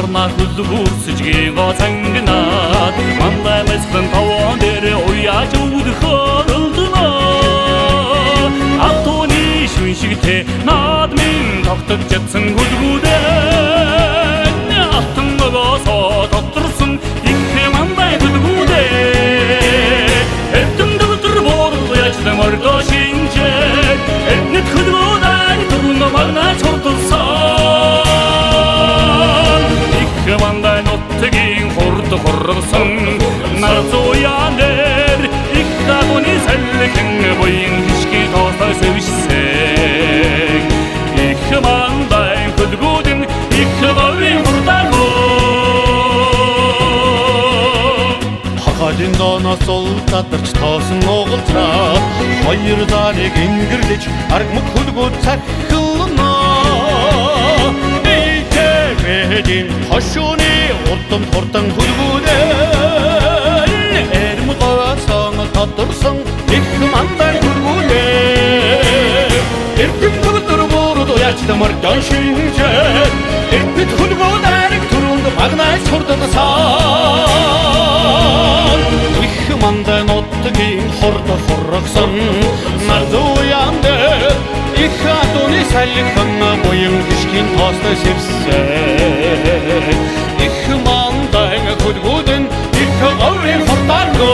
Тарна хүлгүүрсжгийн гоцангнаад мандаа мэсхэн таван дээр уяаж өгөхөрлөнө автоны шүншигтэй наадмын тогтож чадсан хүлгүүдээ алтан нөгөөсөө доторсон их мандаа хүлгүүдээ эдэн дөлтөр боорууяж мордо шинжээ эднэт хүлгүүдээ түрүүн магнаа чортолсон Manda nottegin hord horrorson narzoyaner ikkagoni selken boyin hişki tosta sevişsek ikke manda en kulgudin ikke gavi hurdago Hakadin dana sol tatırç tasın oğultra hayır darek ingirliç argmı kulgud sakılına Hoşuni oldum tortan kulgudel Ermi qavasan tatırsan ikmandan kulgudel Erkim kılıdır borudu yaşdım arkan şince Erpit kulgudelik turundu magnay sordadı san İkmandan ottigin horda horraksan Nardı uyandır İkadoni sellikten boyun kişkin tosta sevsek İkmandan kulgudin ikavri hortargo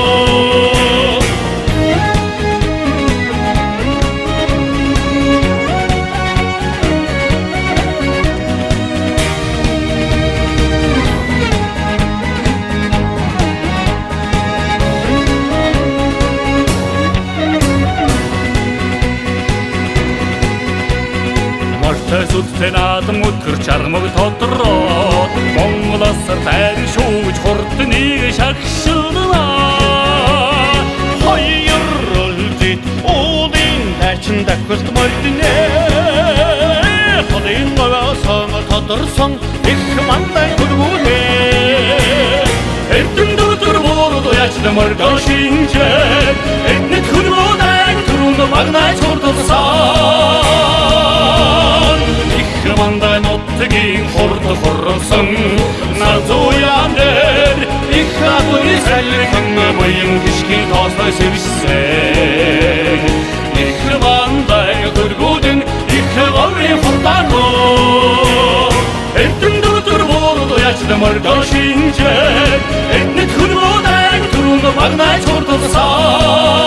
Сүттен атым өткір чармыг тотрот Монголасыр тәр шууч хуртыны шақшылына Hayır öldü oğlun derçinde kızdım öldüne Kadın kavasana tatırsan ikmandan kulgune Erdim dörtür borudu yaşdım arka şince Etnet kulgunek turundu magnay çortılsan Mandan ottigin horda horrorsan narzoyaner ikkaguni selken boyun kişkin tosta sevişsek ikmandan kulgudin ikkagavi hortargo Ettim dörtür borudu yaşdım arka şince Etnet kulgunek turundu magnay çortılsan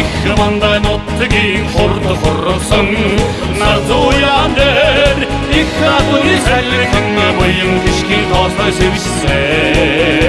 Ikmandan ottigin horda horrorsan narzoyaner ikkaguni selken boyun kişkin tosta sevişsek